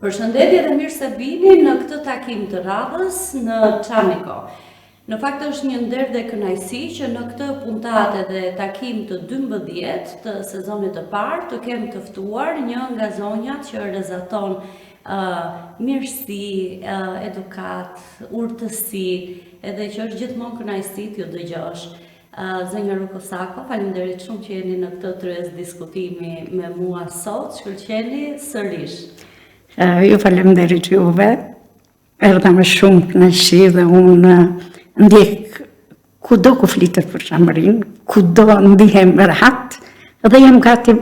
Përshëndetje dhe mirë se vini në këtë takim të radhës në Çamiko. Në fakt është një nder dhe kënaqësi që në këtë puntate dhe takim të 12 të sezonit të parë të kem të ftuar një nga zonjat që rezaton mirësi, edukat, urtësi, edhe që është gjithmonë kënaqësi t'ju dëgjosh. Zënja Rukosako, faleminderit shumë që jeni në këtë tryez diskutimi me mua sot, shkëlqeni sërish. Ju faleminderit juve, erdha me shumë kënaqësi dhe unë ndjek kudo ku flitet për Çamërinë, kudo ndihem rehat dhe jam gati,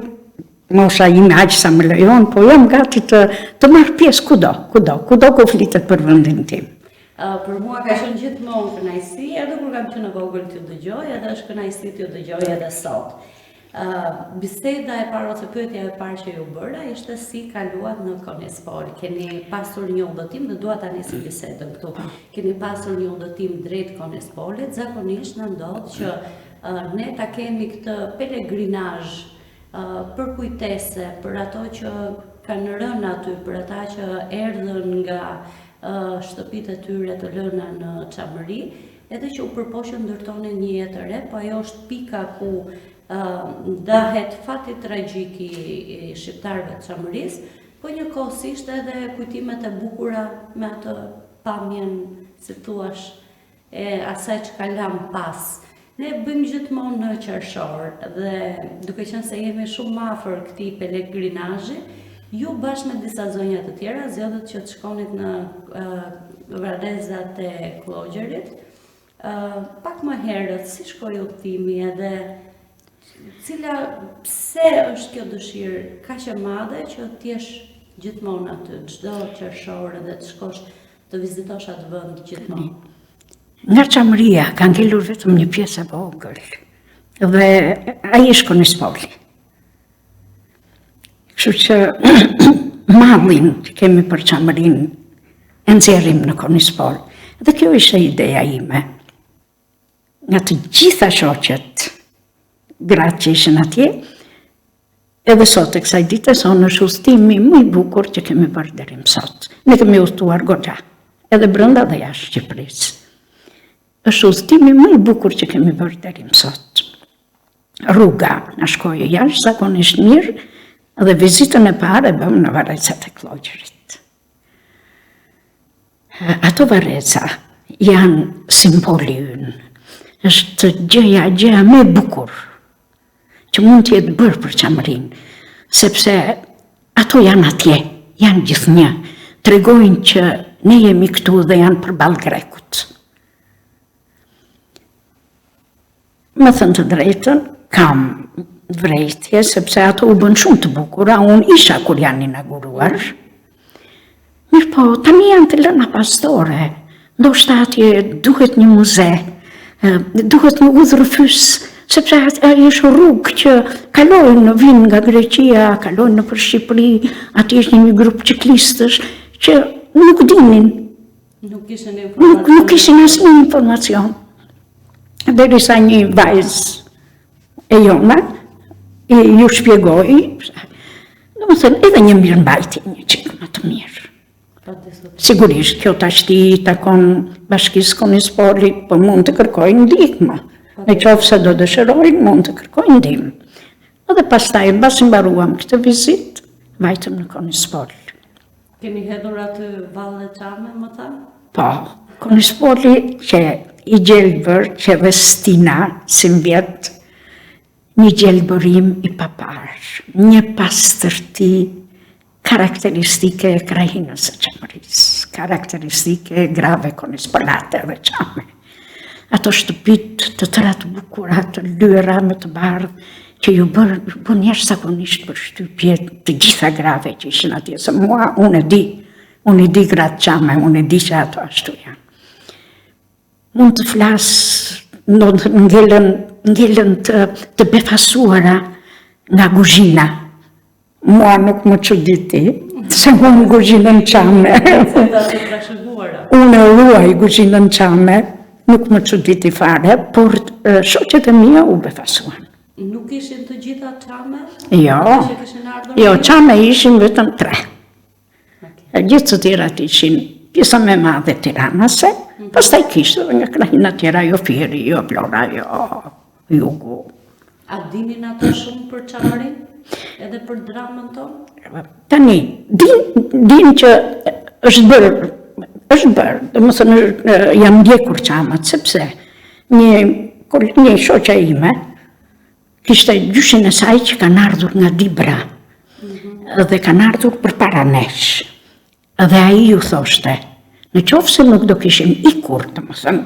mosha ime aq sa më lejon, po jam gati të marr pjesë kudo ku flitet për vendin tim. Për mua ka qenë gjithmonë kënaqësi, edhe kur kam qenë e vogël t'ju dëgjoj, edhe është kënaqësi t'ju dëgjoj edhe sot. Biseda e parë ose pyetja e parë që ju bëra ishte si kaluat në Konespol. Keni pasur një udhëtim dhe dua ta nisim bisedën këtu. Keni pasur një udhëtim drejt Konespolit, zakonisht na ndodh që ne ta kemi këtë pelegrinazh për kujtese, për ato që kanë rënë aty, për ata që erdhën nga shtëpitë e tyre të lëna në Çamëri, edhe që u përpoqën ndërtonin një jetë të re, po ajo është pika ku ndahet fati tragjik i shqiptarëve të Çamërisë, po njëkohësisht edhe kujtimet e bukura me atë pamjen, si thuash, e asaj që kalam pas. Ne bëjmë gjithmonë në qershor dhe duke qenë se jemi shumë afër këtij pelegrinazhi, ju bashkë me disa zonja të tjera zgjodhët që të shkonit në varrezat e Klogjerit. Pak më herët, si shkoi udhëtimi edhe pse është kjo dëshirë kaq e madhe që t'jesh gjithmonë aty, çdo qershor dhe të shkosh të vizitosh atë vend gjithmonë? Nga Çamëria ka ngelur vetëm një pjesë e vogël dhe ai është Konespoli. Kështu që mallin që kemi për Çamërinë e nxjerrim në Konespol. Dhe kjo ishte ideja ime. Nga të gjitha shoqet gratë që ishin atje, edhe sot e kësaj dite sonë është udhëtimi më i bukur që kemi bërë deri më sot. Ne kemi udhëtuar goxha, edhe brenda dhe jashtë Shqipërisë. Është udhëtimi më i bukur që kemi bërë deri më sot. Rruga na shkoi jashtëzakonisht mirë dhe vizitën e parë e bëm në varrezat e Klogjerit. Ato varreza janë simboli ynë. Është gjëja më e bukur që mund të jetë bërë për Çamërinë, sepse ato janë atje, janë gjithnjë, tregojnë që ne jemi këtu dhe janë përballë grekut. Me thënë të drejtën, kam vërejtje, sepse ato u bën shumë të bukura, unë isha kur janë inauguruar. Mirë po, tani janë të lëna pastore, ndoshta atje duhet një muze, duhet një udhërfys, sepse ai është rrugë që kalojnë, vinë nga Greqia, kalojnë nëpër Shqipëri, atje është një grup ciklistësh që nuk dinin. Nuk kishin informacion. Nuk kishin asnjë informacion. Derisa një vajzë e jona ju shpjegoi, domethënë edhe një mirëmbajtje një çik më të mirë. Sigurisht, kjo tashti i takon Bashkisë Konespolit, po mund të kërkojnë ndihmë. Në qoftë se do dëshirojnë, mund të kërkojnë ndihmë. Edhe pastaj, mbasi mbaruam këtë vizitë, vajtëm në Konespol. Keni hedhur aty Valle Çame, më thanë? Po, Konespoli që i gjelbër, që dhe Stina, si mbjet, një gjelbërim i paparë, një pastërti karakteristike e krahinës së Çamërisë, karakteristike e grave konespolate dhe Çame. Ato shtëpit të tëra të bukura, të lyera me të bardhë, që ju bën jashtëzakonisht përshtypje të gjitha grave që ishin atje. Se mua, unë e di gratë Çame, unë e di që ato ashtu janë. Mund të flasë, ngelen të befasuara nga kuzhina. Mua nuk më çuditi, se unë kuzhinën Çame. Unë e ruaj kuzhinën Çame. Nuk më çuditi fare, por shoqet e mia u befasuan. Nuk ishin të gjitha Çame? Jo, Çame ishin vetëm 3. Gjithë të tjerat ishin pjesa me madhe tiranase, pastaj kishte dhe nga krajina tjera jo Fieri, jo Vlora, jo Jugu. A dinin ato shumë për Çamarin? Edhe për dramën tonë? Tani, din që është bërë, dhe më thënë jam ndjekur Çamat, sepse një shoqja ime kishte gjyshin e saj që kanë ardhur nga Dibra, dhe kanë ardhur për para nesh. Dhe ai ju thoshte, në qoftë se nuk do kishim ikur, të më thënë,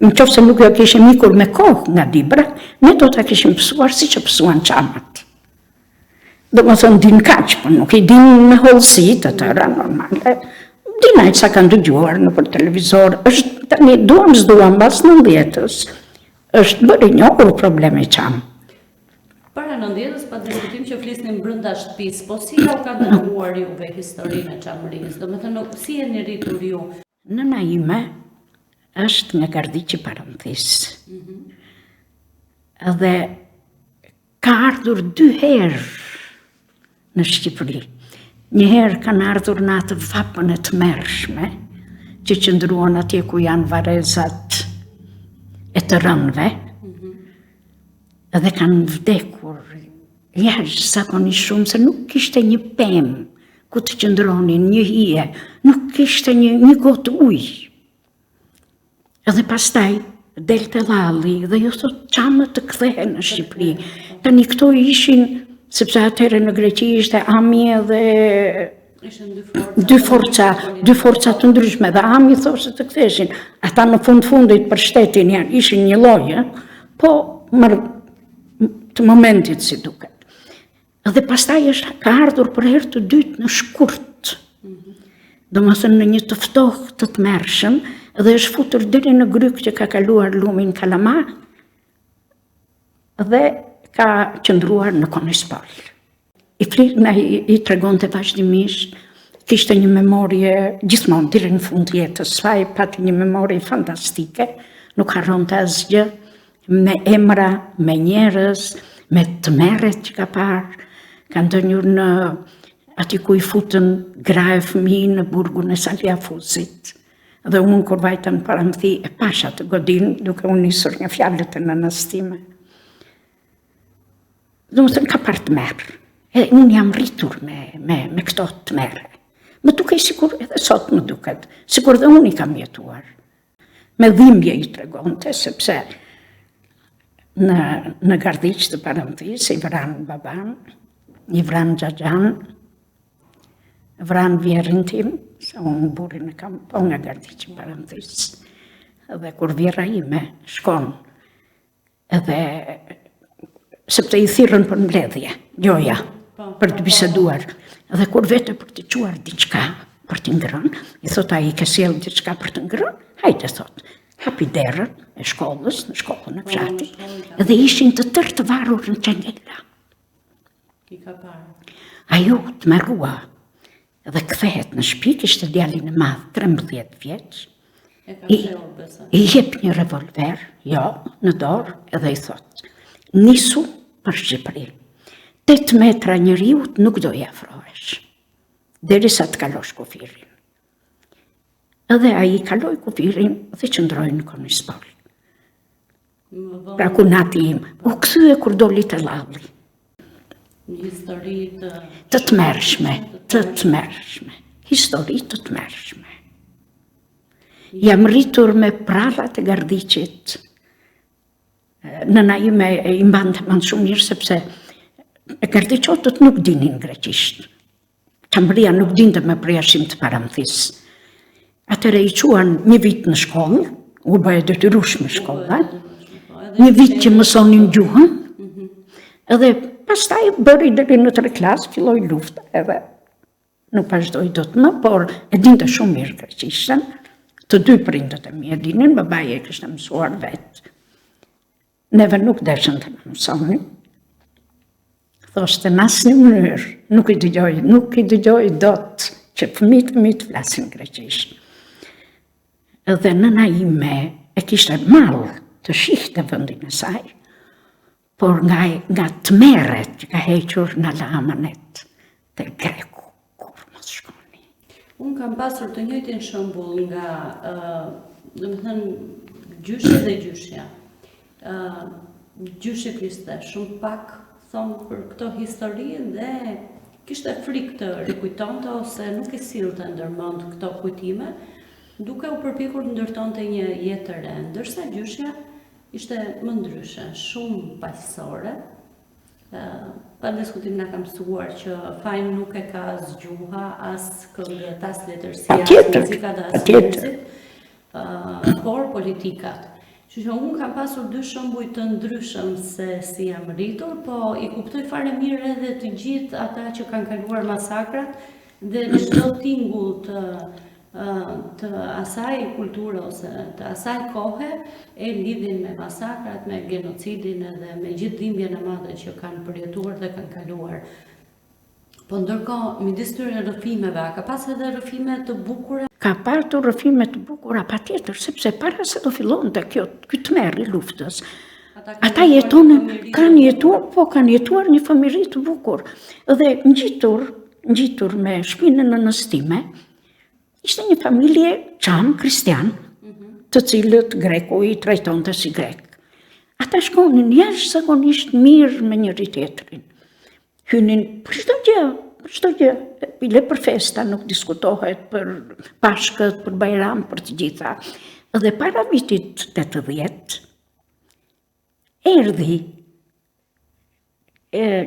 në qoftë se nuk do kishim ikur me kohë nga Dibra, ne do ta kishim pësuar si që pësuan Çamat. Do më thënë din kaq, po nuk i din me hollësi të tëra normale. Dinaj sa kanë dëgjuar në për televizor, është tani duam s'duam pas 90-s, është bërë i njohur problemi Çam. Para 90-s pa diskutim që flisnin brenda shtëpisë, po si u ka dëgjuar juve historinë e Çamërisë? Do të thënë si jeni rritur ju? Nëna ime është nga Gardiqi Paranthis. Dhe ka ardhur 2 herë në Shqipëri. Një herë kanë ardhur në atë vapën e tmerrshme, që qëndruan atje ku janë varezat e të rënëve, dhe kanë vdekur jashtëzakonisht shumë, se nuk kishte një pemë ku të qëndronin, një hije, nuk kishte një gotë ujë. Edhe pastaj delte Llalli dhe ju thot Çamët të kthehen në Shqipëri. Tani këto ishin, sepse atëherë në Greqi ishte Ami dhe dy forca të ndryshme, dhe Ami thoshte të ktheshin. Ata në fundit për shtetin ishin një lloj, po të momentit si duket. Dhe pastaj ka ardhur për herë të dytë në shkurt. Domethënë në një të ftohtë të tmerrshëm, dhe është futur deri në Gryk që ka kaluar lumin Kalama dhe ka qëndruar në Konispol. I tregonte vazhdimisht, kishte një memorie gjithmonë deri në fund jetës saj, pati një memorie fantastike, nuk harronte asgjë, me emra, me njerëz, me tmerret që ka parë, ka ndonjur në aty ku i futën gra e fëmijë në burgun e Saliafuzit. Dhe unë kur vajtën Paranthi e pasha të godin, duke unë nisur nga fjalët e nënës time. Dhe më thënë ka parë tmerr. Unë jam rritur me këto tmerre. Më duke sikur edhe sot më duket, sikur dhe unë i kam jetuar. Me dhimbje i tregonte, sepse në Gardiq të Paranthis i vranë baban, i vranë xhaxhan, vranë vjerin tim, se unë burin e kam po nga Gardiq të Paranthis. Dhe kur vjera ime shkon, edhe sepse i thirrën për mbledhje, Gjoja, për të biseduar. Dhe kur vete për të quar diçka, për të ngrënë, i thot ai ke sjell diçka për të ngrënë, hajde thot. Hapi derën e shkollës, në shkollën e fshatit, dhe ishin të tërë të varur në Çengela. Ajo të merrua, dhe kthehet në shtëpi, kishte djalin e madh, 13 vjeç, i jep një revolver, në dorë, edhe i thot, nisu për Shqipëri. 8 metra njeriut nuk do i afrohesh, derisa të kalosh kufirin. Edhe ai kaloi kufirin dhe qëndroi në Konispol. Pra ku nati im, u kthye kur doli te Llalli. Një histori të tmerrshme, histori të tmerrshme. Jam rritur me prallat e Gardiqit. Nëna ime i mbante më shumë mirë, sepse gardiqotët nuk dinin greqisht. Çamëria nuk dinte me përjashtim të Paranthis. Atëre i quan një vit në shkollë, u bëhe detyrueshme shkolla, një vit që mësonin gjuhën, edhe pastaj bëri deri në 3 klasë, filloi lufta, edhe nuk vazhdoi dot më, por e dinte shumë mirë greqishtën, të 2 prindët e mi e dinin, babai e kishte mësuar vetë. Neve nuk deshën të më mësonin. Thoshte në asnjë mënyrë, nuk i dëgjoj dot që fëmijët e mi të flasin greqisht. Edhe nëna ime e kishte mall të shihte vendin e saj, por nga tmerret që ka hequr në Lamanet të Greku, kur mos shkoni. Unë kam pasur të njëjtin shembull nga, gjyshi dhe gjyshja. Gjyshi kishte shumë pak thonë për këto histori dhe kishte frikë të rikujtonte ose nuk i sillte ndërmend këto kujtime, duke u përpikur të ndërtonte një jetë të re, ndërsa gjyshja ishte më ndryshe, shumë paqësore. Pa diskutim na ka mësuar që fajin nuk e ka as gjuha, as këngët, as letërsia, as muzika dhe as njerëzit, por politikat. Që unë kam pasur dy shembuj të ndryshëm se si jam rritur, po i kuptoj fare mirë edhe të gjithë ata që kanë kaluar masakrat dhe çdo tingull të asaj kulture ose të asaj kohe e lidhin me masakrat, me genocidin edhe me gjithë dhimbjen e madhe që kanë përjetuar dhe kanë kaluar. Po ndërkohë, midis këtyre rrëfimeve, ka pas edhe rrëfime të bukura? Ka pasur rrëfime të bukura, patjetër, sepse para se do fillonte ky tmerr i luftës, ata kanë jetuar një fëmijëri të bukur dhe ngjitur me shpinën në nëstime. Ishte një familje çam kristian, të cilët greku i trajtonte si grek. Ata shkonin jashtëzakonisht mirë me njëri tjetrin. Hynin për çdo gjë, bile për festa, nuk diskutohet për Pashkët, për Bajram, për të gjitha. Dhe para vitit 80, erdhi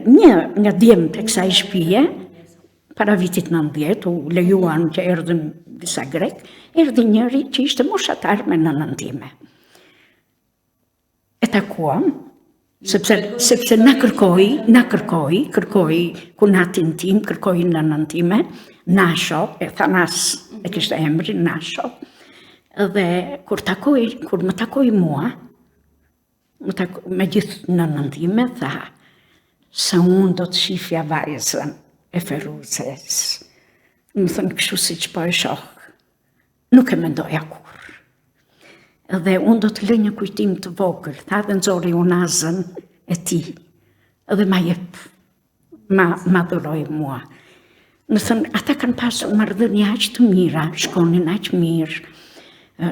një nga djemtë e kësaj shtëpie, para vitit 90, u lejuan që erdhën disa grek, erdhi njëri që ishte moshatar me nënën time. E takuam, sepse na kërkoi kunatin tim, kërkoi nënën time, Nasho, e Thanas e kishte emrin Nasho, dhe kur më takoi mua, me gjithë nënën time, tha, se unë do të shifja vajzën e Feruzes. Më thënë kështu si që po e shohë, nuk e mendoja kur. Dhe unë do të lë një kujtim të vogël, tha dhe nxori unazën e tij, dhe ma jep, ma dhuroi mua. Më thënë, ata kanë pasur marrëdhënie aq të mira, shkonin aq mirë.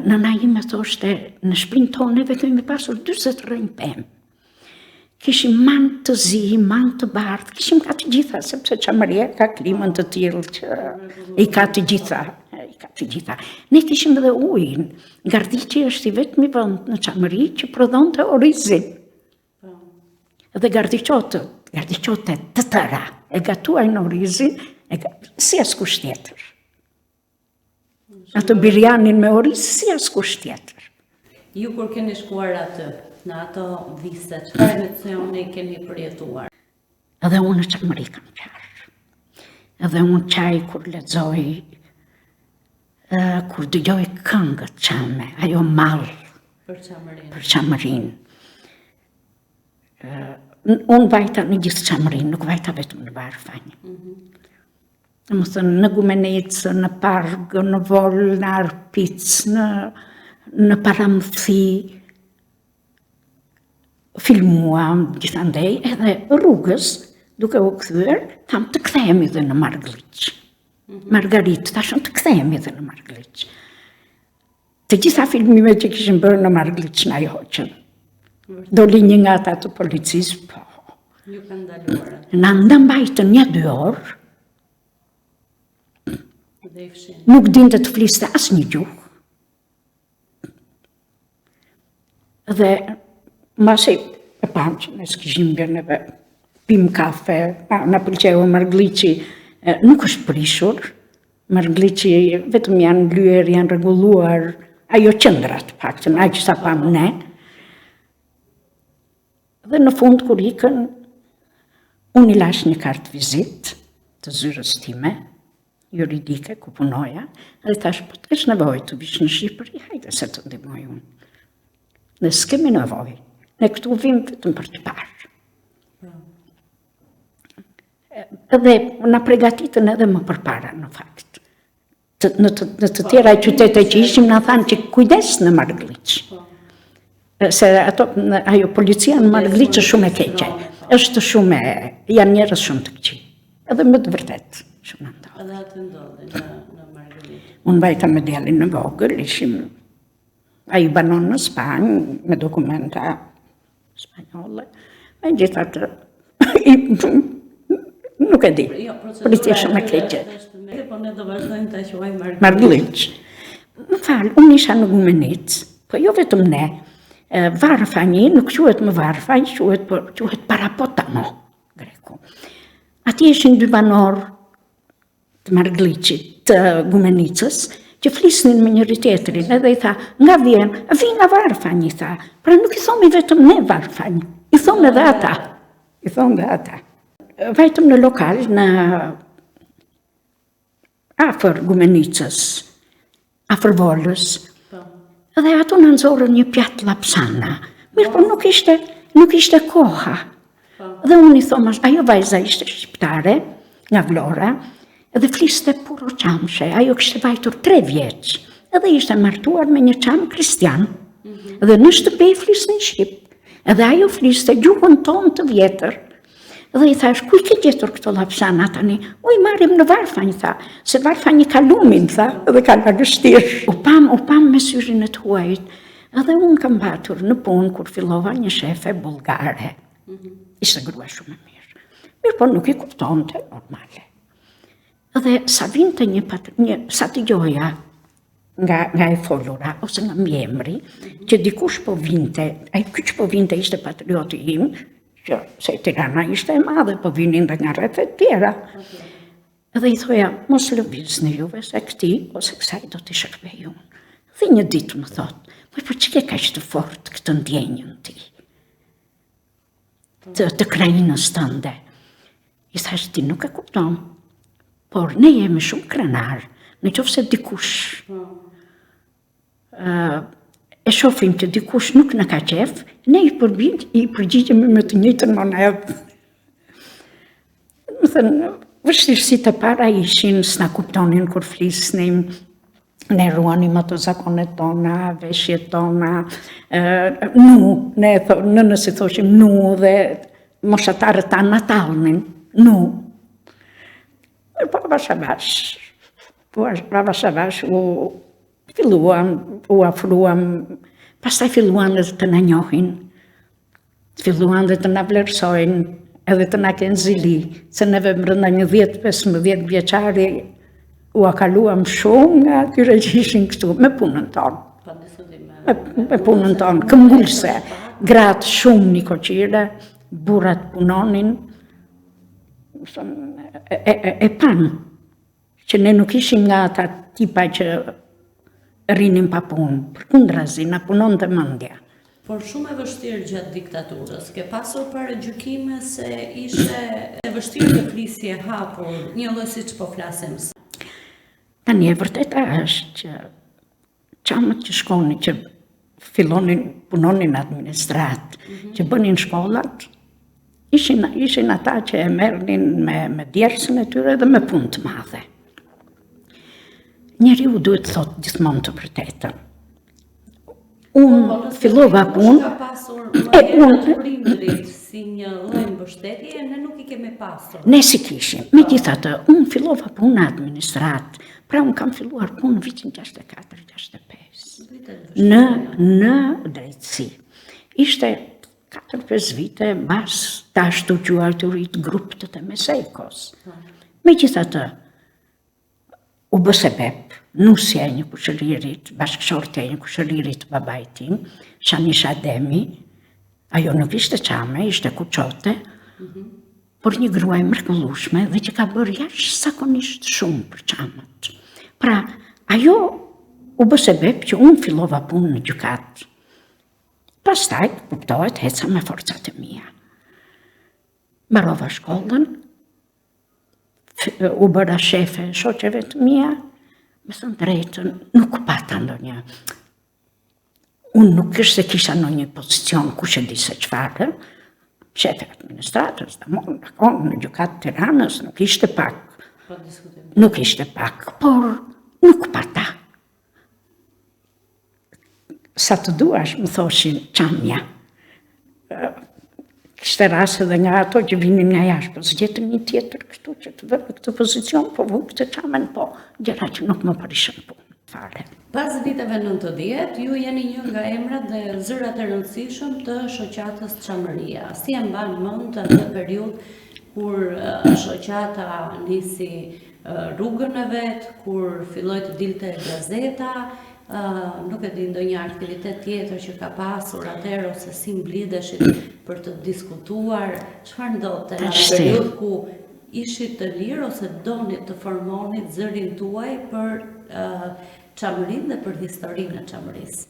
Nëna ime thoshte, në shtëpinë tonë ne kemi pasur 40 rrënjë pemë. Kishim manë të zi, manë të bardhë, kishim ka të gjitha, sepse Çamaria ka klimën të tillë që i ka të gjitha. Ne kishim edhe ujin. Gardiqi është i vetmi vend në Çamari që prodhonte orizin. Dhe gardiqotët të tëra e gatuajnë orizin si askush tjetër. Atë birjanin me oriz si askush tjetër. Ju kur keni shkuar atë, në ato viste, çfarë emocione keni përjetuar? Edhe unë në Çamari kam qarë. Edhe unë qaj kur lexoj, kur dëgjoj këngët çame, ajo mall për Çamarin. Unë vajta në gjithë Çamarin, nuk vajta vetëm në Barfanj. Më thënë, në Gumenecë, në Parg, në Vol, në Arpic, në Paramthi, filmuam gjithandej edhe rrugës, duke u kthyer, tham të kthehemi dhe në Margliç. Margarit, thashën të kthehemi dhe në Margliç. Të gjitha filmimet që kishin bërë në Margliç na i hoqën. Doli një nga ata të policisë, po. Ju kanë ndaluar. Na ndambajtën 1-2 orë. Nuk dinte të fliste asnjë gjuhë. Dhe mbasi e pam që ne s'kishim bërë neve pim kafe, na pëlqeu Margliçi, nuk është prishur. Margliçi vetëm janë lyer, janë rregulluar, ajo qendra të paktën, aq sa pam ne. Dhe në fund kur ikën, unë i lash një kartë vizit të zyrës time, juridike, ku punoja, dhe thash, po të kesh nevojë të vish në Shqipëri, hajde se të ndihmoj unë. Ne s'kemi nevojë, ne këtu vim vetëm për të parë. Edhe na përgatitën edhe më përpara, në fakt. Në të tjera qytete që ishim, na thanë që kujdes në Margliç. Se ajo policia në Margliç është shumë e keqe. Janë njerëz shumë të këqij. Edhe me të vërtet, shumë në ndodhë. Edhe atë ndodhi në Margliç. unë vajta me djalin në vogël, ishim, a i banon në Spanjë, me dokumenta spanjolle, me gjithatë, nuk e di, policia shumë e keqe. Po ne do vazhdojmë ta quajmë Margliç. Më falë, unë isha në Gumenic, po jo vetëm ne, Varfanji, nuk quhet më Varfanj, quhet Parapotamo, greku. Ati ishin dy banor të Margliçit, të Gumenicës, që flisnin me njëri tjetrin, edhe i tha, nga vi nga Varfanj, i tha, pra nuk i thomi vetëm ne Varfanj, i thonë edhe ata. Vajtëm në lokal, në afër Gumenicës, afër Volës, edhe ato në nëzorën një pjatë lapsana, mirë po nuk ishte koha. Dhe unë i thoma, ajo vajza ishte shqiptare, nga Vlora, edhe fliste puro qamshe, ajo kishte vajtur 3 vjeç, edhe ishte martuar me një qam kristian, edhe në shtëpi flisnin shqip, edhe ajo fliste gjuhën tonë të vjetër. Dhe i thash, ku i ke gjetur këto lapsana tani? U i marim në Varfanj, tha, se Varfanj i ka lumin, tha, edhe ka lagështirë. U pam me syrin e të huajt, edhe unë kam batur në punë kur fillova një shefe bulgare. Ishte grua shumë e mirë. Mirë po nuk i kuptonte, normale. Edhe sa vinte sa t'i gjoja nga e folura, ose nga mjemri, që dikush po vinte, kyç po vinte ishte patrioti im, që se Tirana ishte e madhe, po vinin dhe nga rrethet tjera. Edhe i thoja, mos lëvizni juve se këti, ose kësaj do t'i shërbej unë. Dhe një ditë më thotë, po që ke kaq të fort këtë ndjenjën ti? Të krajinës tënde. I thash, ti nuk e kupton, por ne jemi shumë krenar, në qoftë se dikush e shofim që dikush nuk në ka qef, ne i përgjigjemi me të njëjtën monedhë. Më thënë, vështirësitë e para ishin, s'na kuptonin kur flisnim, ne ruanim ato zakonet tona, veshjet tona, nënës i thoshim nu dhe moshatarët ta natalnin, nu. Po avash u filluam, u afruam, pastaj filluan edhe të na njohin, filluan dhe të na vlerësojnë, edhe të na kenë zili, se neve brenda një 10-15 vjeçari u akaluam shumë nga atyre që ishin këtu, me punën tonë. Me punën tonë, këmbgulse, gratë shumë një koqire, burrat punonin, e panë, që ne nuk ishim nga ata tipa që rinin pa punë, përkundrazi, na punon të mendja. Por shumë e vështirë gjatë diktaturës, ke pasur paragjykime se ishte e vështirë të flisje hapur, një lloj siç po flasim. Tani e vërteta është që çamët që shkonin, që fillonin punonin administrat, që bënin shkollat, ishin ata që e merrnin me djersën e tyre dhe me punë të madhe. Njeriu duhet të thotë gjithmonë të vërtetën. Unë fillova punë, ka pasur të prindrit si një lloj mbështetje, ne nuk i kemi pasur. Ne si kishim, megjithatë, unë fillova punë në administrat, pra unë kam filluar punë në vitin 64-65, në drejtësi. Ishte 4-5 vite mbas të ashtu quajturit grupët e Mesekos. Megjithatë, u bë sebeb, nusja e një kushëririt, bashkëshortja e një kushëririt babait tim, Shani Shademi, ajo nuk ishte çame, ishte kuçote, por një grua e mrekullueshme dhe që ka bërë jashtëzakonisht shumë për çamët. Pra, ajo u bë sebeb që unë fillova punë në gjykat. Pastaj, kuptohet, heca me forcat e mia. Mbarova shkollën, u bëra shefe shoqeve të mia, me thënë drejtën, nuk pata ndonjë. Unë nuk është se kisha ndonjë pozicion, kush e di se çfarë, shefe administratës, në gjykat Tiranës, nuk ishte pak, por nuk pata. Sa të duash, më thoshin, çamja, Kishte raste dhe nga ato që vinin nga jashtë, po zgjetën një tjetër këtu që të vëmë këtë pozicion, po vëmë këtë qamen, po gjëra që nuk më përishën punë fare. Pas viteve 90, ju jeni një nga emrat dhe zërat e rëndësishëm të shoqatës Çamëria. Si e mban mend atë periudhë kur shoqata nisi rrugën e vet, kur filloi të dilte gazeta, nuk e di ndonjë aktivitet tjetër që ka pasur atëherë ose si mblidheshit për të diskutuar, çfarë ndodhte në atë periudhë ku ishit të lirë ose donit të formonit zërin tuaj për Çamërinë dhe për historinë e Çamërisë?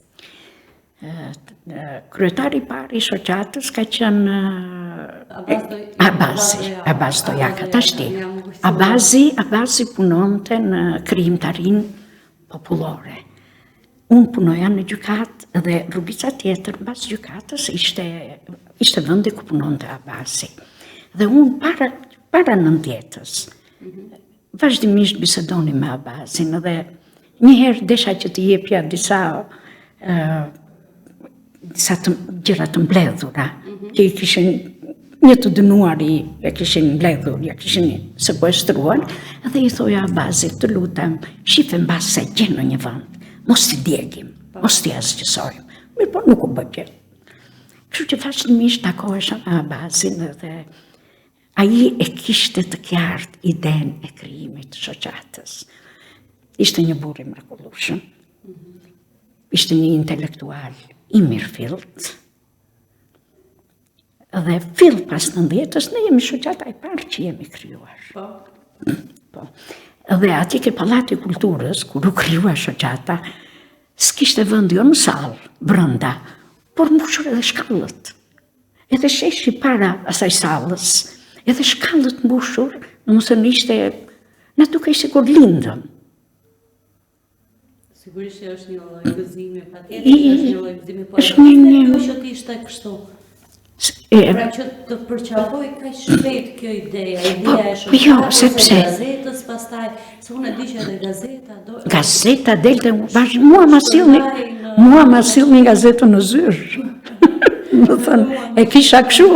Kryetari i parë i shoqatës ka qenë Abbas Dojaka, tashti. Abbasi punonte në krijimtarinë popullore. Unë punoja në gjykat dhe rrugica tjetër mbas gjykatës ishte vendi ku punonte Abbasi. Dhe unë para 90-s, vazhdimisht bisedoni me Abbasin dhe njëherë desha që të jepja disa gjëra të mbledhura, që i kishin një të dënuari, e kishin mbledhur, ja kishin sekuestruar, dhe i thoja Abbasit, të lutem, shife mbas se gjenë një vend, mos t'i djegim, mos t'i asgjësojmë. Mirë po nuk u bëgje. Kështu që vazhdimisht takohesha me Abbasin dhe ai e kishte të qartë idenë e krijimit të shoqatës. Ishte një burr i mrekullueshëm. Ishte një intelektual i mirëfillt. Dhe fill pas 90-s ne jemi shoqata e parë që jemi krijuar. Po. Dhe ati ke Pallati i Kulturës, kur u krijua shoqata, s'kishte vend jo në sallë, brenda, por mbushur edhe shkallët. Edhe sheshi para asaj sallës, edhe shkallët mbushur, domethënë ishte, na dukej sikur lindëm. Sigurisht është një lloj gëzimi, patjetër është një lloj gëzimi, po që të ishte kështu. Pra që të përqafoj kaq shpejt kjo ideja e shoqatës, gazetës, pastaj, se unë e di që edhe gazeta delte, mua ma sillni gazetën në zyrë. Më thënë, e kisha kështu.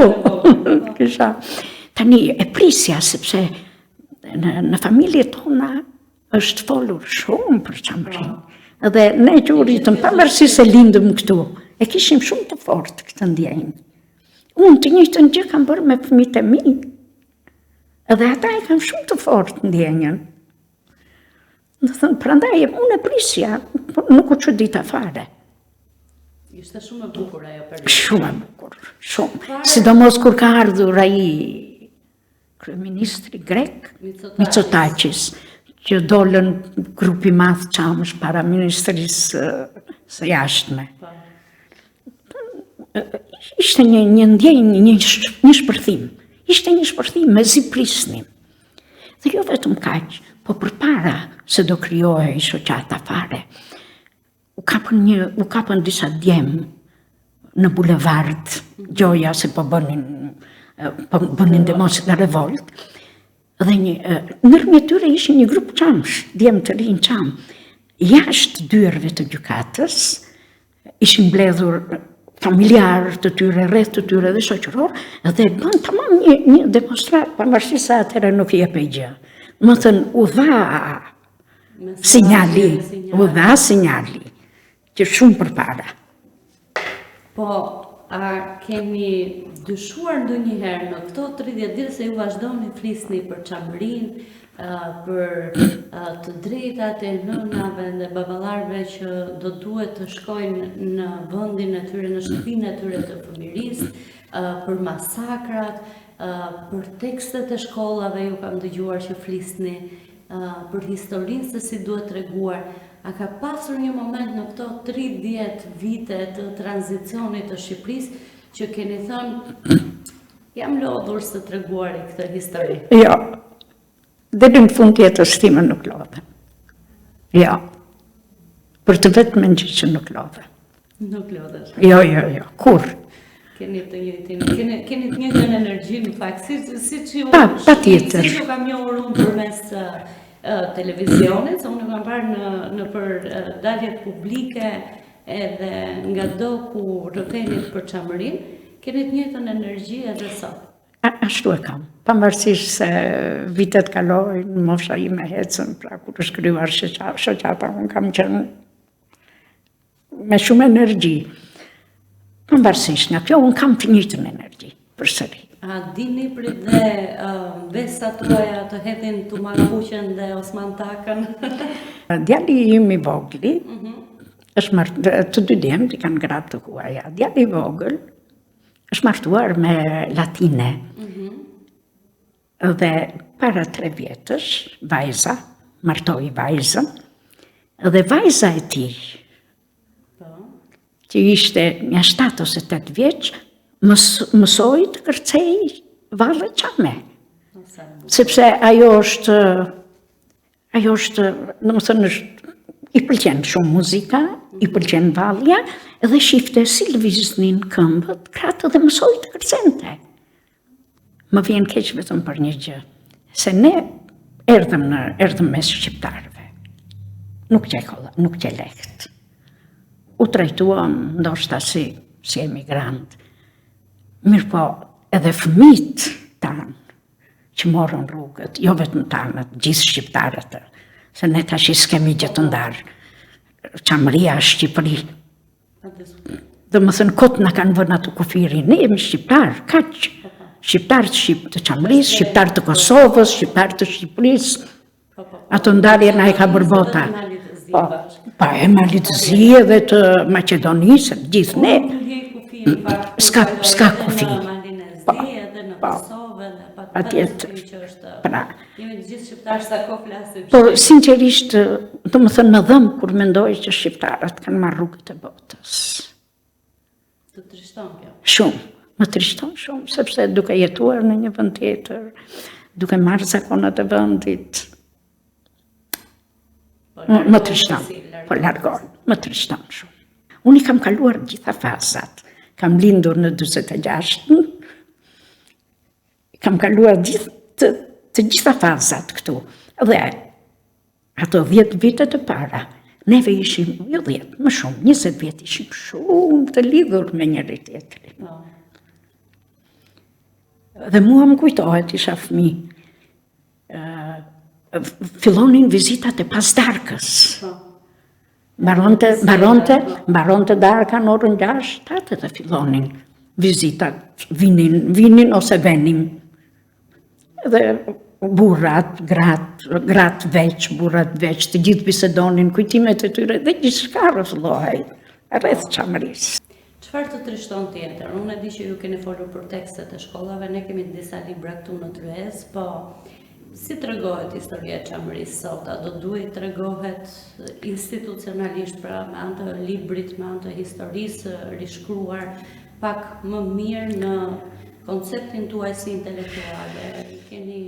Tani e prisja, sepse në familje tona është folur shumë për Çamërinë. Dhe ne që u ritëm, pavarësisht se lindëm këtu, e kishim shumë të fortë këtë ndjenjë. Unë të njëjtën gjë kam bërë me fëmijët e mi. Edhe ata e kanë shumë të fortë ndjenjën. Do thënë, prandaj unë e prisja, nuk u çudita fare. Ishte shumë e bukur ajo periudhë. Shumë e bukur, shumë. Sidomos kur ka ardhur ai kryeministri grek, Mitsotakis, që dolën grupi madh çamësh para ministrisë së jashtme. Ishte një ndjenjë, një shpërthim. Ishte një shpërthim me zi prisnim. Dhe jo vetëm kaq, po përpara se do krijohej shoqata fare, u kapën disa djemë në bulevard, gjoja se po bënin demonstrat në revolt. Dhe ndërmjet tyre ishin një grup çamësh, djemë të rinj çam. Jashtë dyerve të gjykatës ishin mbledhur familjarë të tyre, rreth të tyre dhe shoqëror, dhe bën tamam një demonstrat, pavarësisht se atëherë nuk i jepej gjë. Do të thënë, u dha sinjali, që shumë përpara. Po, a keni dyshuar ndonjëherë në këto 30 ditë se ju vazhdoni flisni për Çamërinë, për të drejtat e nënave dhe baballarëve që do duhet të shkojnë në vendin e tyre, në shtëpinë e tyre të fëmirisë, për masakrat, për tekstet e shkollave, ju kam dëgjuar që flisni, për historinë se si duhet treguar. A ka pasur një moment në këto 30 vite të tranzicionit të Shqipërisë që keni thënë, jam lodhur së treguari këtë histori? Jo. Deri në fund jetës time nuk lodhem. Jo. Për të vetëm gjë që nuk lodhem. Nuk lodhesh? Jo, kur? Keni të njëjtën energji në fakt, siç ju kam njohur unë përmes televizionit, se unë kam parë në për daljet publike edhe nga do ku rrëfenit për Çamërinë, Keni të njëjtën energji edhe sot. Ashtu e kam. Pavarësisht se vitet kalojnë, mosha ime ecën, pra kur është krijuar shoqata, unë kam qenë me shumë energji. Pavarësisht nga kjo, unë kam të njëjtën energji përsëri. A dini prit dhe vesat tuaja të hedhin Tumarkuqen dhe Osman Takën? Djali im I vogli, të dy djemt I kanë gratë të huaja. Djali I vogël është martuar me latine. Dhe para 3 vjetësh, vajza, martoi vajzën, dhe vajza e tij, që ishte një 7 ose 8 vjeç, mësoi të kërcej valle çame. Sepse ajo është, domethënë I pëlqen shumë muzika, I pëlqen vallja, dhe shifte si lëviznin këmbët, kratë dhe mësoi të kërcente. Më vjen keq vetëm për një gjë, se ne erdhëm mes shqiptarëve. Nuk që lehtë. U trajtuam ndoshta si emigrant. Mirë po, edhe fëmijët tanë që morën rrugët, jo vetëm tanë, gjithë shqiptarët, se ne tash s'kemi gjë të ndarë. Qamëria, Shqipëri. Domethënë kot na kanë vënë atë kufirin, ne jemi shqiptarë, kaq. Shqiptarë të Qamërisë, shqiptarë të Kosovës, shqiptarë të Shqipërisë. Ato ndarje na I ka bërë bota. Pa e Malitëzie dhe të Maqedonisë, gjithë ne. S'ka kufi. Patjetër. Por sinqerisht, domethënë më dhëm kur mendoj që shqiptarët kanë marrë rrugët e botës. Të trishton kjo? Shumë. Më trishton shumë, sepse duke jetuar në një vend tjetër, duke marrë zakonat e vendit, më trishton, po largon, më trishton shumë. Unë I kam kaluar gjitha fazat, kam lindur në 46-ën, kam kaluar të gjitha fazat këtu, dhe ato 10 vitet e para, neve ishim, jo 10, më shumë, 20 vjet ishim shumë të lidhur me njëri tjetrin. Dhe mua më kujtohet, isha fëmijë, fillonin vizitat e pasdarkës. Mbaronte darka në orën 6-7 dhe fillonin vizitat, vinin ose venim. Dhe burrat, gratë veç, burrat veç, të gjithë bisedonin kujtimet e tyre dhe gjithçka rrëfillohej rreth Qamërisë. Çfarë të trishton tjetër? Unë e di që ju keni folur për tekstet e shkollave, ne kemi disa libra këtu në Tryez, po si tregohet historia e Qamërisë sot? A do duhet tregohet institucionalisht, pra me anë të librit, me anë të historisë rishkruar pak më mirë në konceptin tuaj si intelektuale? Keni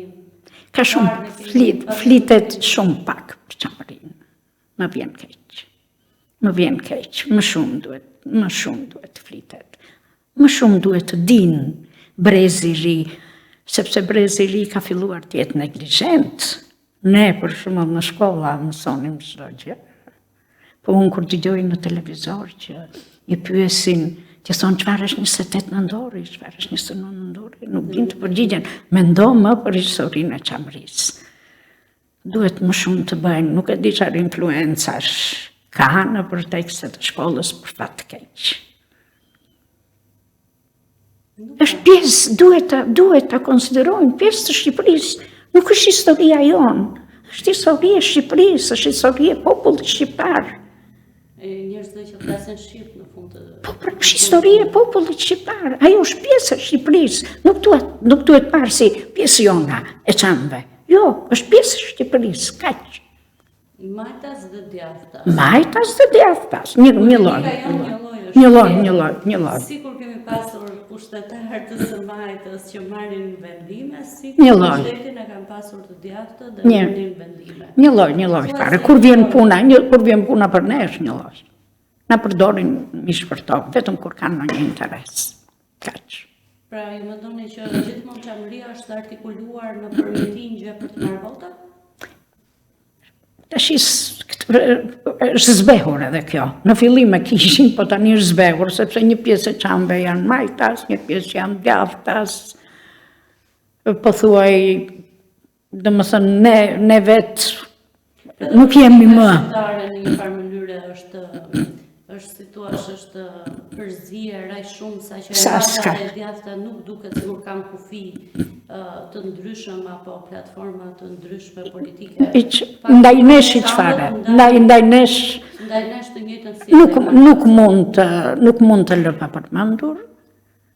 ka shumë flitet shumë pak për Qamërinë. Më vjen keq. Më shumë duhet të flitet. Më shumë duhet të dinë brezi I ri, sepse brezi I ri ka filluar të jetë neglizhent. Ne, për shembull, në shkolla mësonim çdo gjë. Po unë kur dëgjoj në televizor që I pyesin, që thonë çfarë është 28 nëntori, çfarë është 29 nëntori, nuk din të përgjigjen. Mendo më për historinë e Qamërisë. Duhet më shumë të bëjnë, nuk e di çfarë influencash ka në për tekstet e shkollës për fat të keq. Është pjesë, duhet ta konsiderojnë pjesë të Shqipërisë. Nuk është historia jonë, është historia e Shqipërisë, është historia e popullit shqiptar. Njerëzve që flasin shqip në fund të... Po, është historia e popullit shqiptar. Ajo është pjesë e Shqipërisë. Nuk duhet parë si pjesë jona e çamëve. Jo, është pjesë e Shqipërisë, kaq. Majtas dhe djathtas. Majtas dhe djathtas. Një lloj. Sikur kemi pasur pushtetarë të së majtës që marrin vendime, sikur pushtetin e kanë pasur të djathtë dhe marrin vendime. Një lloj fare. Kur vjen puna për ne është një lloj. Na përdorin mish për tokë, vetëm kur kanë ndonjë interes. Kaq. Pra, ju mendoni që gjithmonë Qamëria është artikuluar në përmitingje për të marrë vota? Tash është zbehur edhe kjo. Në fillim e kishin, po tani është zbehur, sepse një pjesë e qambe janë majtas, një pjesë janë djaftas, po thuaj, dhe më thënë, ne vetë nuk jemi më. Shqiptare në një farë mënyre është përzier aq shumë sa që rrata e djathta nuk duket sikur kanë kufi të ndryshëm apo platforma të ndryshme politike. Ndaj nesh çfarë? Ndaj nesh të njëjtën si. Nuk mund të lë pa përmendur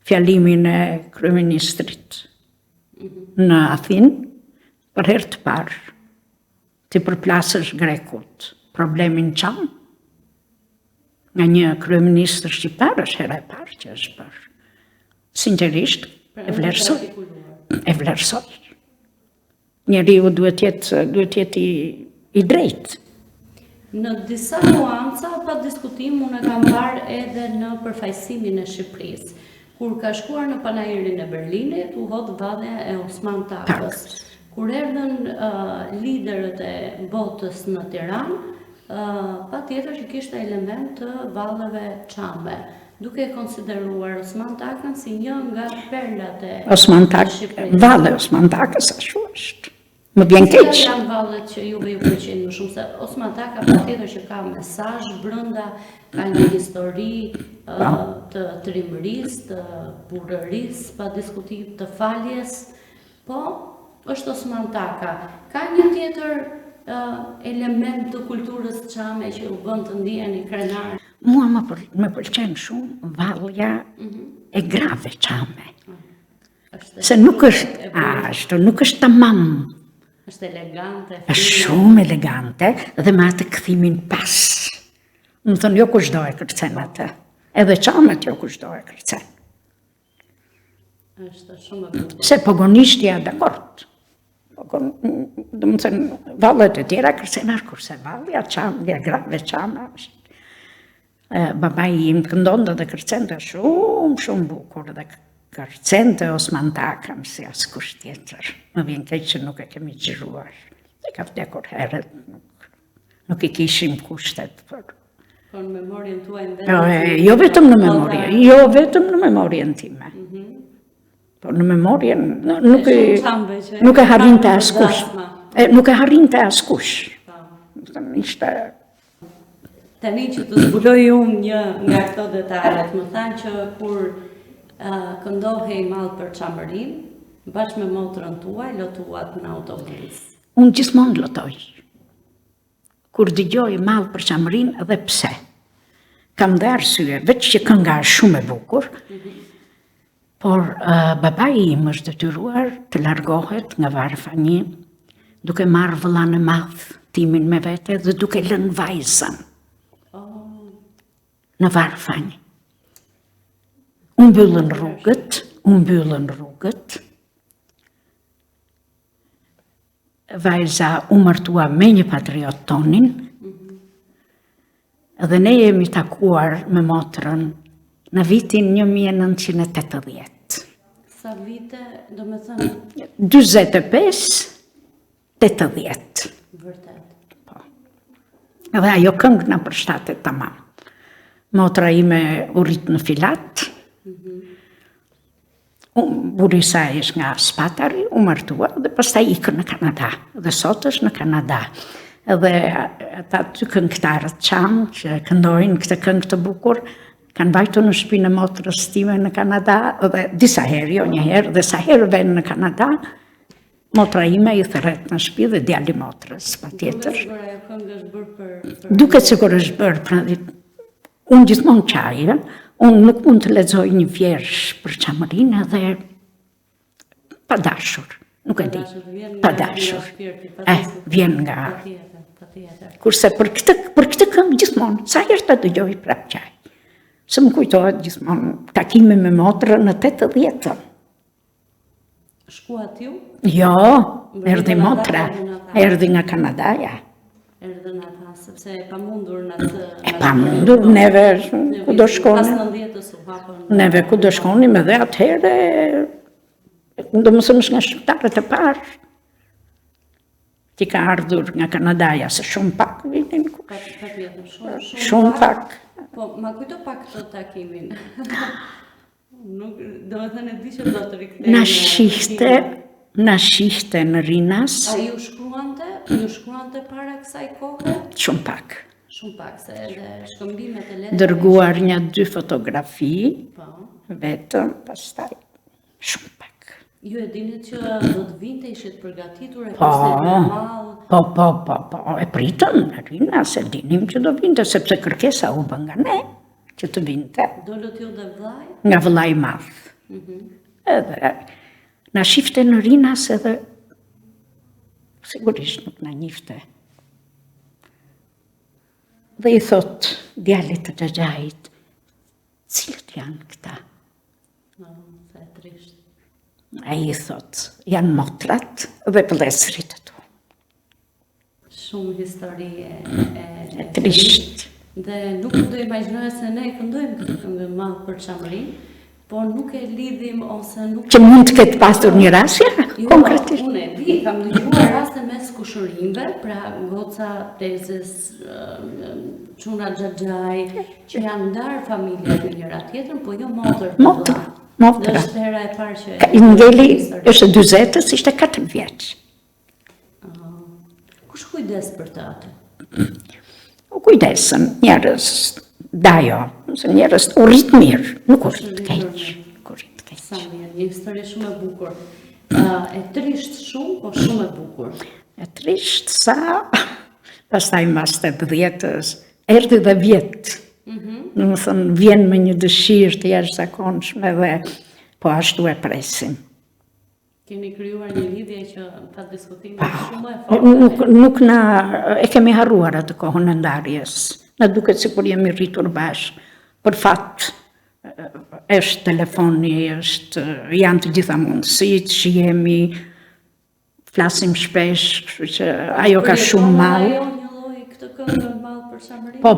fjalimin e kryeministrit në Athinë për herë të parë të përplasësh Grekut problemin çam. Nga një kryeministër shqiptar është hera e parë që është bërë. Sinqerisht, e vlerësoj. Njeriu duhet jetë i drejtë. Në disa nuanca, pa diskutim, unë kam parë edhe në përfaqësimin e Shqipërisë. Kur ka shkuar në panairin e Berlinit, u hodh vallja e Osman Takës. Kur erdhën liderët e botës në Tiranë, pa tjetër që kishte element të vallave çame, duke konsideruar Osman Takën si një nga perlat e Shqipërisë. Valle Osman Takës ashtu është. Më vjen keq. Cilat janë vallet që juve ju pëlqejnë më shumë, se Osman Taka pa tjetër që ka mesazh brenda, ka një histori të trimërisë, të burrërisë, pa diskutim, të faljes, po është Osman Taka. Ka një tjetër element të kulturës çame që u bën të ndiheni krenar? Mua më pëlqen shumë vallja e grave çame. Se nuk është tamam. Është elegante. Është shumë elegante dhe me atë kthimin pas. Më thënë, jo kushdo e kërcen atë. Edhe çamet jo kushdo e kërcen. Është shumë e bukur. Se pogonishtja dakord. Dhe më thënë, vallet e tjera kërcenar, kurse vallja çamja grave çama është. Babai im këndonte dhe kërcente shumë bukur dhe kërcente Osman Takën si askush tjetër. Më vjen keq që nuk e kemi xhiruar. E ka vdekur herët, nuk i kishim kushtet për. Po në memorien tuaj vetë. Jo vetëm në memorien time. Po në memorien nuk e harrinte askush. Nuk e harrinte askush. Ishte. Tani që të zbuloj unë një nga këto detajet, më thanë që kur këndohej mall për çamërin, bashkë me motrën tuaj, lotuat në autobus. Unë gjithmonë lotoj. Kur dëgjoj mall për çamërin dhe pse. Kam dhe arsye, veç që kënga është shumë e bukur, por babai im është detyruar të largohet nga Varfani, duke marrë vëllain e madh timin me vete dhe duke lënë vajzën në Varfani. U mbyllën rrugët, vajza u martua me një patriot tonin, dhe ne jemi takuar me motrën në vitin 1980. Sa vite, do me thënë? 25, 80. Vërtet. Po. Dhe ajo këngë në përshtatet tamam. Motra ime u rrit në Filat, burri i saj është nga Spatari, u martua dhe pastaj ikën në Kanada. Dhe sot është në Kanada. Edhe ata dy këngëtarët çam që këndojnë këtë këngë të bukur, kanë vajtur në shtëpinë e motrës time në Kanada, dhe disa herë, jo një herë, dhe sa herë vjen në Kanada, motra ime i thërret në shtëpi dhe djali motrës, patjetër. Duket sikur është bërë, unë gjithmonë qaj, unë nuk mund të lexoj një vjersh për çamërinë dhe pa dashur, nuk e di, pa dashur. Vjen nga. Kurse për këtë këngë gjithmonë, sa herë ta dëgjoj prap qaj. Se më kujtohet gjithmonë takime me motrën në 80-ën. Shkuat ju? Jo, erdhi motra, erdhi nga Kanadaja. Erdhën ata, sepse e pamundur në atë... E pamundur, neve ku do shkonim. Neve ku do shkonim edhe atëherë, do më thënë nga shqiptarët e parë. Ti ka ardhur nga Kanadaja, se shumë pak vinin ku Patjetër, Shumë pak. Po, ma kujto pak të takimin. Nuk, do të thënë, di që do të rikthehemi. Na shihte në Rinas. A ju shkruante para kësaj kohe? Shumë pak. Shumë pak, se edhe shkëmbimet e letrave. Dërguar 1-2 fotografi, Po. vetëm, pastaj shumë pak. Ju e dini që do të vinte, ishit përgatitur e kishte normal? Po, e pritëm në Rinas, e dinim që do vinte, sepse kërkesa u bë nga ne, që të vinte. Dolët ju dhe vllai? Nga vllai i madh. Edhe na shifte në Rinas edhe sigurisht nuk na njifte. Dhe i thot djalit të Xhaxhait, cilët janë këta? Sa e trisht. Ai i thot, janë motrat dhe vëllezërit e tu. Shumë histori E trisht. Dhe nuk do imagjinoja se ne këndojmë këtë këngë madh për Çamrin, po nuk e lidhim ose nuk... Që mund të ketë pasur një rasje, konkretisht. Unë e di, kam dëgjuar raste mes kushërimve, pra goca Tezës, çuna Xhaxhai, që janë ndarë familja me njëra tjetrën, po jo motër. Motra. Dhe është hera e parë që... Ngeli është 40, ishte 4 vjeç. Kush kujdes për të atë? U kujdesën njerëz, dajo, nëse njerëz u rrit mirë, nuk u rrit keq. Sa mirë, një histori shumë e bukur. E trisht shumë, po shumë e bukur. E trisht sa, pastaj mas 80-s, erdhi dhe vjet. Në më thënë, vjen me një dëshirë të jashtëzakonshme dhe po ashtu e presim. Keni krijuar një lidhje që pa diskutim shumë e fortë. Nuk na e kemi harruar atë kohën e ndarjes. Na duket sikur jemi rritur bashkë. Për fat është telefoni, janë të gjitha mundësitë, shihemi, flasim shpesh, kështu që ajo ka shumë mall. Ajo një lloj këtë këngë mall për Çamrin. Po,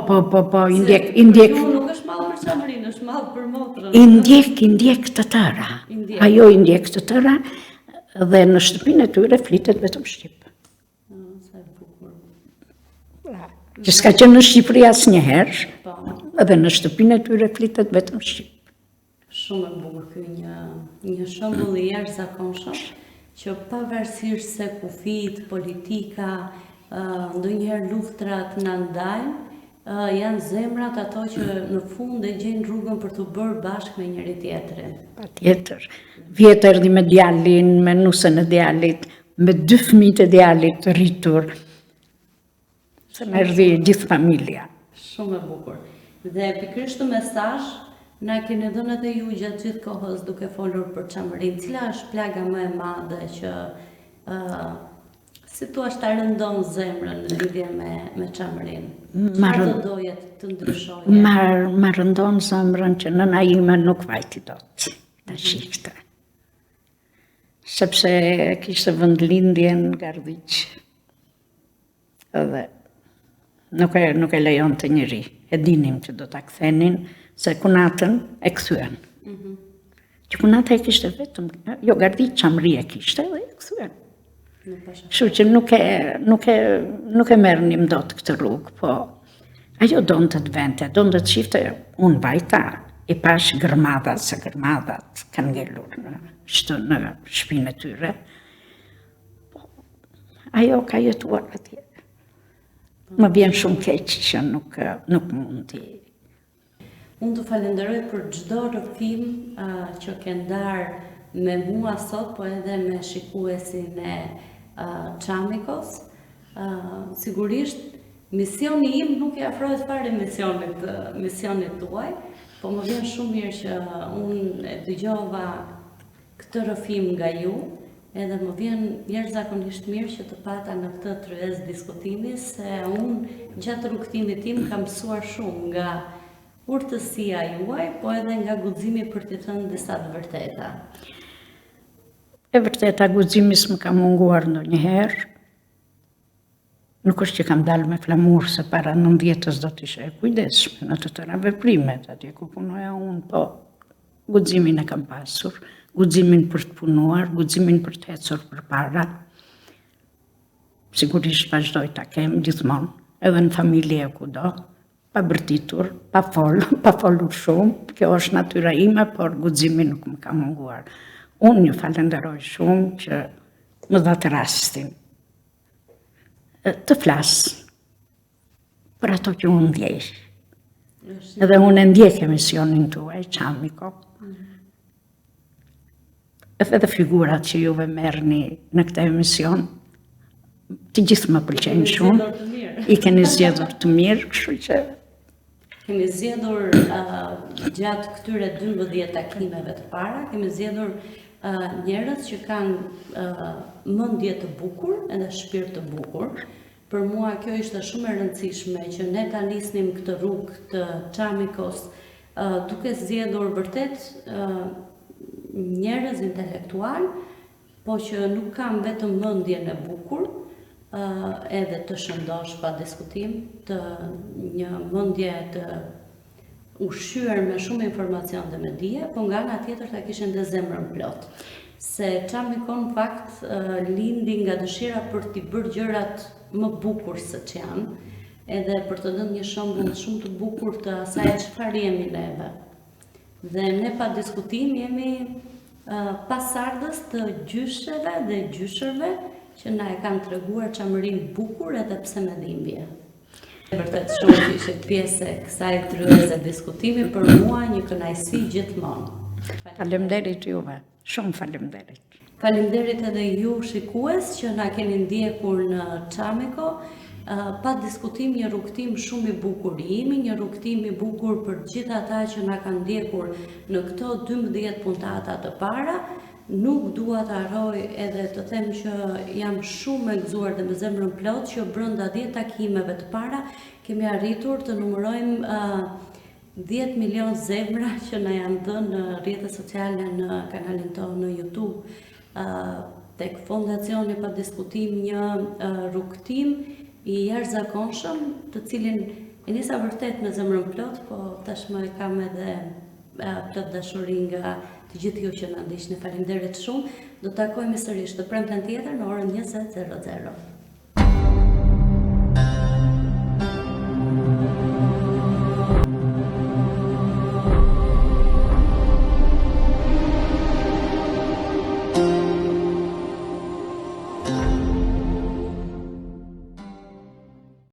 i ndjek. Nuk është mall për Çamrin, është mall për motrën. I ndjek të tëra. Ajo i ndjek të tëra dhe në shtëpinë e tyre flitet vetëm shqip. Sa e bukur. Që s'ka qenë në Shqipëri asnjëherë, edhe në shtëpinë e tyre flitet vetëm shqip. Shumë e bukur ky një shembull i jashtëzakonshëm që pavarësisht se kufit, politika, ndonjëherë luftrat na ndajnë, janë zemrat ato që në fund e gjejnë rrugën për të bërë bashkë me njëri tjetrin. Patjetër. Vjetë erdhi me djalin, me nusën e djalit, me 2 fëmijët e djalit të rritur. Se më erdhi gjithë familja. Shumë e bukur. Dhe pikërisht të mesazh na keni dhënë edhe ju gjatë gjithë kohës duke folur për Çamrin. Cila është plaga më e madhe që si thua ta rëndon zemrën në lidhje me Çamrin? Çfarë do doje të ndryshoje? Ma rëndon zemrën që nëna ime nuk vajti dot ta shihte. Sepse kishte vendlindjen nga Ardhiq. Edhe nuk e lejon të njëri. E dinim që do ta kthenin, se kunatën e kthyen. Që kunata e kishte vetëm, jo Ardhiq Çamri e kishte dhe e kthyen. Kështu që nuk e merrnim dot këtë rrugë, po ajo donte të vente, donte të shifte, unë vajta, i pash gërmadhat, se gërmadhat kanë ngelur në shtëpinë e tyre. Ajo ka jetuar atje. Më vjen shumë keq që nuk mundi. Unë të falenderoj për çdo rrëfim që ke ndarë me mua sot, po edhe me shikuesin e Çamikos. Sigurisht, misioni im nuk i afrohet fare misionit tuaj, po më vjen shumë mirë që unë e dëgjova këtë rrëfim nga ju, edhe më vjen jashtëzakonisht mirë që të pata në këtë tryez diskutimi, se unë gjatë rrugtimit tim kam mësuar shumë nga urtësia juaj, po edhe nga guximi për t'i thënë disa të vërteta. E vërteta, guximi s'më ka munguar ndonjëherë. Nuk është që kam dalë me flamur se para 90-s do t'isha e kujdesshme në të tëra veprimet, atje ku punoja unë, po guximin e kam pasur, guximin për të punuar, guximin për të ecur përpara. Sigurisht vazhdoj ta kem gjithmonë, edhe në familje kudo, pa bërtitur, pa folur shumë, kjo është natyra ime, por guximi nuk më ka munguar. Unë ju falenderoj shumë që më dhatë rastin të flasë për ato që unë ndjej. Edhe unë e ndjek emisionin tuaj, Çamiko. Edhe figurat që juve merrni në këtë emision, të gjithë më pëlqejnë shumë. I keni zgjedhur të mirë, kështu që kemi zgjedhur gjatë këtyre 12 takimeve të para, kemi zgjedhur njerëz që kanë mendje të bukur edhe shpirt të bukur. Për mua kjo ishte shumë e rëndësishme që ne ta nisnim këtë rrugë të Çamikos duke zgjedhur vërtet njerëz intelektual, po që nuk kanë vetëm mendjen e bukur, edhe të shëndosh pa diskutim, të një mendje të ushqyer me shumë informacion dhe me dije, po nga ana tjetër ta kishin dhe zemrën plot. Se Çamiko në fakt lindi nga dëshira për t'i bërë gjërat më bukur se që janë, edhe për të dhënë një shembull shumë të bukur të asaj çfarë jemi neve. Dhe ne pa diskutim jemi pasardhës të gjysheve dhe gjyshërve që na e kanë treguar çamërinë bukur edhe pse me dhimbje. Vërtet shumë që ishte pjesë e kësaj tryeze diskutimi, për mua një kënaqësi gjithmonë. Faleminderit juve, shumë faleminderit. Faleminderit edhe ju shikues që na keni ndjekur në Çamiko. Pa diskutim një rrugtim shumë i bukur i imi, një rrugtim i bukur për gjithë ata që na kanë ndjekur në këto 12 puntata të para. Nuk dua të harroj edhe të them që jam shumë e gëzuar dhe me zemrën plot që brenda 10 takimeve të para kemi arritur të numërojmë 10 milion zemra që na janë dhënë në rrjetet sociale, në kanalin tonë në YouTube. Tek fondacioni pa diskutim një rrugtim i jashtëzakonshëm, të cilin e nisa vërtet me zemrën plot, po tashmë e kam edhe plot dashuri nga të gjithë ju që na ndiqni. Faleminderit shumë. Do të takojmë sërish të premten tjetër në orën 20:00.